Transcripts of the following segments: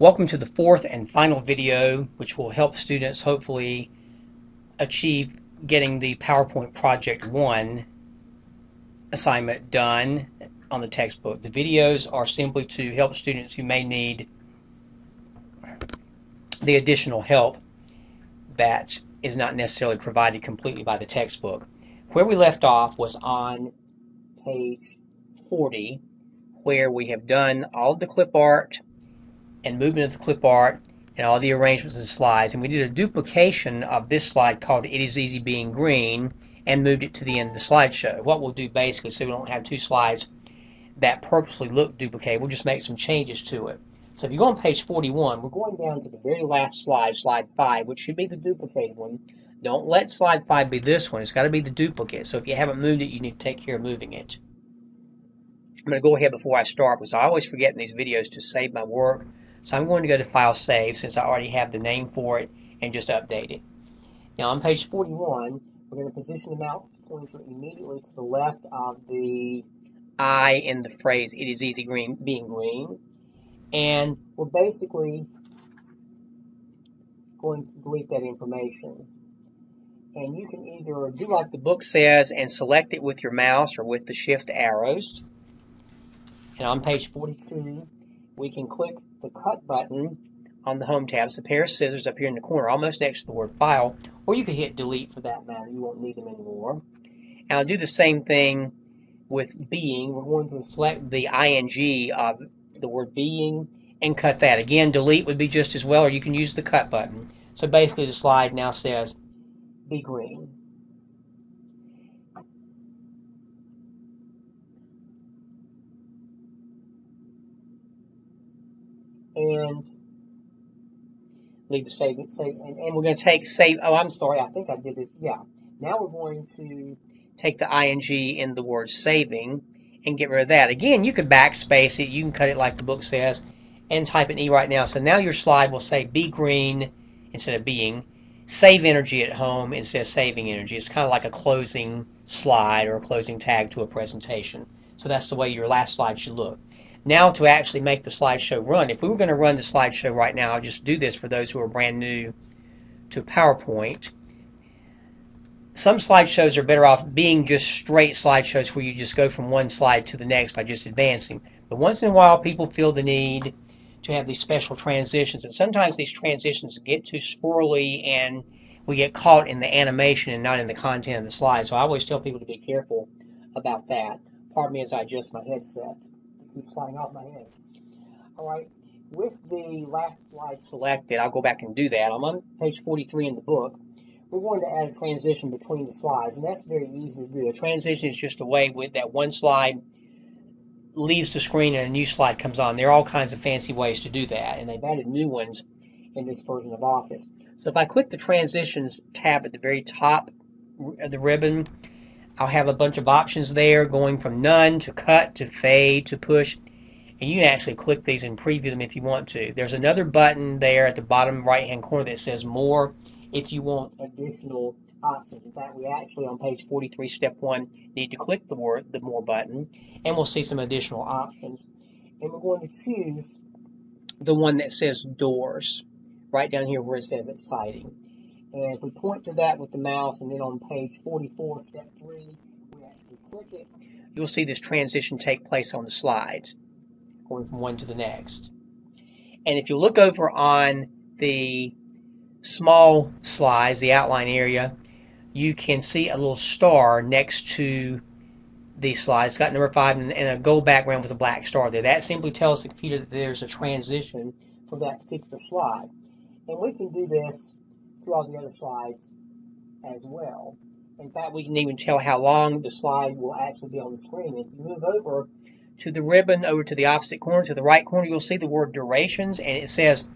Welcome to the fourth and final video, which will help students hopefully achieve getting the PowerPoint Project 1 assignment done on the textbook. The videos are simply to help students who may need the additional help that is not necessarily provided completely by the textbook. Where we left off was on page 40, where we have done all of the clip art and movement of the clip art and all the arrangements of the slides, and we did a duplication of this slide called It Is Easy Being Green and moved it to the end of the slideshow. What we'll do basically, so we don't have two slides that purposely look duplicated, we'll just make some changes to it. So if you go on page 41, we're going down to the very last slide, slide 5, which should be the duplicated one. Don't let slide 5 be this one. It's got to be the duplicate. So if you haven't moved it, you need to take care of moving it. I'm going to go ahead before I start, because I always forget in these videos to save my work. So I'm going to go to File Save, since I already have the name for it, and just update it. Now on page 41, we're going to position the mouse pointer immediately to the left of the I in the phrase, It Is Easy Being Green. And we're basically going to delete that information. And you can either do like the book says and select it with your mouse or with the shift arrows. And on page 42, we can click the cut button on the home tab. It's a pair of scissors up here in the corner, almost next to the word file, or you could hit delete for that matter. You won't need them anymore. And I'll do the same thing with being. We're going to select the ing of the word being and cut that. Again, delete would be just as well, or you can use the cut button. So basically the slide now says be green. And leave the save, and we're going to take save. Oh, I'm sorry, I think I did this. Yeah. Now we're going to take the ing in the word saving and get rid of that. Again, you could backspace it. You can cut it like the book says and type an E right now. So now your slide will say be green instead of being. Save energy at home instead of saving energy. It's kind of like a closing slide or a closing tag to a presentation. So that's the way your last slide should look. Now to actually make the slideshow run, if we were going to run the slideshow right now, I'll just do this for those who are brand new to PowerPoint. Some slideshows are better off being just straight slideshows where you just go from one slide to the next by just advancing. But once in a while, people feel the need to have these special transitions, and sometimes these transitions get too swirly and we get caught in the animation and not in the content of the slide. So I always tell people to be careful about that. Pardon me as I adjust my headset. It keeps sliding off my head. All right, with the last slide selected, I'll go back and do that. I'm on page 43 in the book. We're going to add a transition between the slides, and that's very easy to do. A transition is just a way with that one slide leaves the screen and a new slide comes on. There are all kinds of fancy ways to do that, and they've added new ones in this version of Office. So if I click the Transitions tab at the very top of the ribbon, I'll have a bunch of options there going from none to cut to fade to push, and you can actually click these and preview them if you want to. There's another button there at the bottom right-hand corner that says More if you want additional options. In fact, we actually on page 43, step 1, need to click the More button, and we'll see some additional options. And we're going to choose the one that says Doors, right down here where it says Exciting. And if we point to that with the mouse, and then on page 44, step 3, we actually click it, you'll see this transition take place on the slides, going from one to the next. And if you look over on the small slides, the outline area, you can see a little star next to the slide. It's got number 5 and a gold background with a black star there. That simply tells the computer that there's a transition for that particular slide. And we can do this to all the other slides as well. In fact, we can even tell how long the slide will actually be on the screen. If you move over to the ribbon, over to the opposite corner, to the right corner, you'll see the word durations, and it says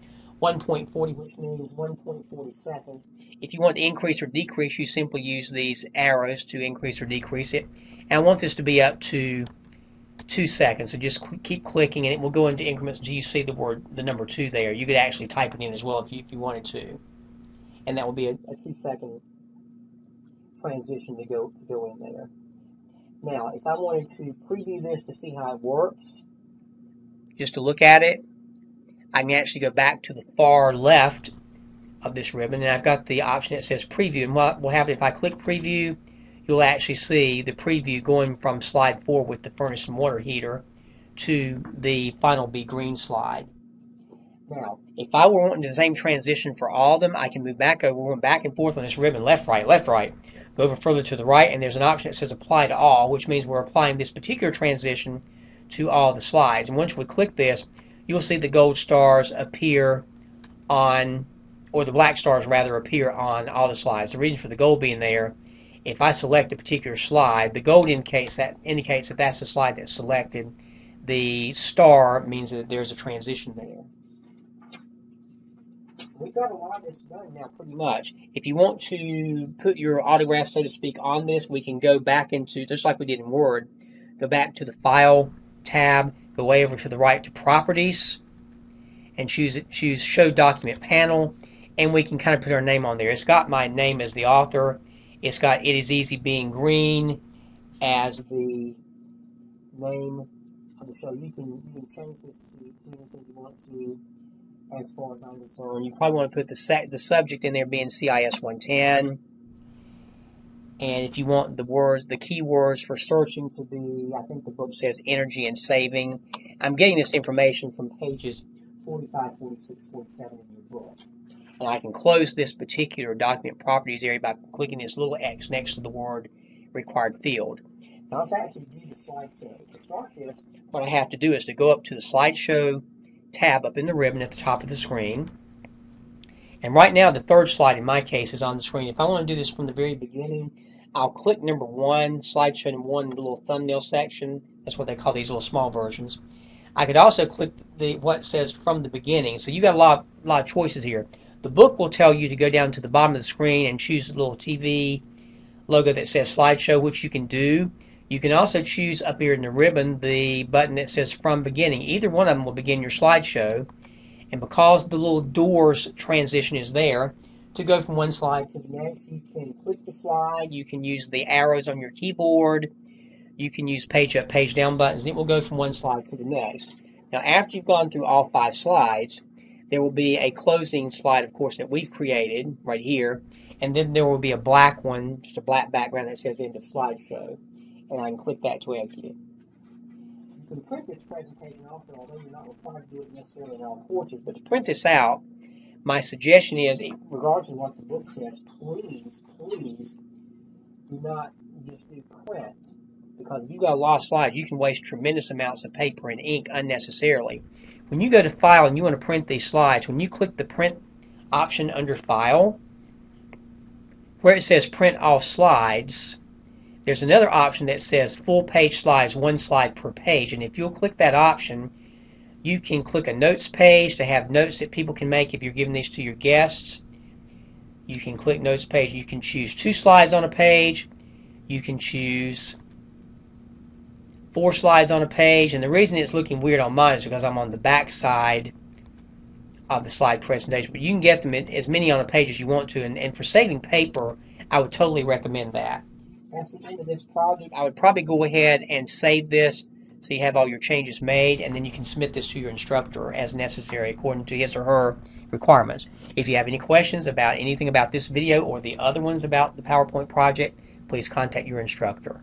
1.40, which means 1.40 seconds. If you want to increase or decrease, you simply use these arrows to increase or decrease it. And I want this to be up to 2 seconds, so just keep clicking and it will go into increments until you see the number 2 there. You could actually type it in as well if you wanted to. And that will be a 2-second transition to go in there. Now, if I wanted to preview this to see how it works, just to look at it, I can actually go back to the far left of this ribbon, and I've got the option that says preview. And what will happen if I click preview, you'll actually see the preview going from slide 4 with the furnace and water heater to the final Be Green slide. Now, if I were wanting the same transition for all of them, I can move back over, going back and forth on this ribbon, left, right, go over further to the right, and there's an option that says apply to all, which means we're applying this particular transition to all the slides. And once we click this, you'll see the gold stars appear on, or the black stars rather, appear on all the slides. The reason for the gold being there, if I select a particular slide, the gold indicates that that's the slide that's selected. The star means that there's a transition there. We've got a lot of this done now, pretty much. If you want to put your autograph, so to speak, on this, we can go back into, just like we did in Word, go back to the File tab, go way over to the right to Properties, and choose Show Document Panel, and we can kind of put our name on there. It's got my name as the author. It's got It Is Easy Being Green as the name of the show. You can change this to anything you want to. As far as I'm concerned, you probably want to put the subject in there being CIS 110, and if you want the keywords for searching to be, I think the book says energy and saving. I'm getting this information from pages 45, 46, 47 in your book, and I can close this particular document properties area by clicking this little X next to the word required field. Now let's actually do the slideshow. To start this, what I have to do is to go up to the slideshow tab up in the ribbon at the top of the screen, and right now the third slide in my case is on the screen. If I want to do this from the very beginning, I'll click number 1, slideshow number 1, the little thumbnail section. That's what they call these little small versions. I could also click what says from the beginning. So you got a lot of choices here. The book will tell you to go down to the bottom of the screen and choose the little TV logo that says slideshow, which you can do. You can also choose up here in the ribbon the button that says From Beginning. Either one of them will begin your slideshow. And because the little doors transition is there, to go from one slide to the next, you can click the slide, you can use the arrows on your keyboard, you can use page up, page down buttons, and it will go from one slide to the next. Now after you've gone through all 5 slides, there will be a closing slide, of course, that we've created right here, and then there will be a black one, just a black background that says End of Slideshow. And I can click that to exit it. You can print this presentation also, although you're not required to do it necessarily in all courses. But to print this out, my suggestion is, regardless of what the book says, please do not just do print. Because if you've got a lot of slides, you can waste tremendous amounts of paper and ink unnecessarily. When you go to File and you want to print these slides, when you click the Print option under File, where it says Print All Slides, there's another option that says Full Page Slides, 1 slide per page. And if you'll click that option, you can click a notes page to have notes that people can make if you're giving these to your guests. You can click notes page. You can choose 2 slides on a page. You can choose 4 slides on a page. And the reason it's looking weird on mine is because I'm on the back side of the slide presentation. But you can get them as many on a page as you want to. And for saving paper, I would totally recommend that. That's the end of this project. I would probably go ahead and save this so you have all your changes made, and then you can submit this to your instructor as necessary according to his or her requirements. If you have any questions about anything about this video or the other ones about the PowerPoint project, please contact your instructor.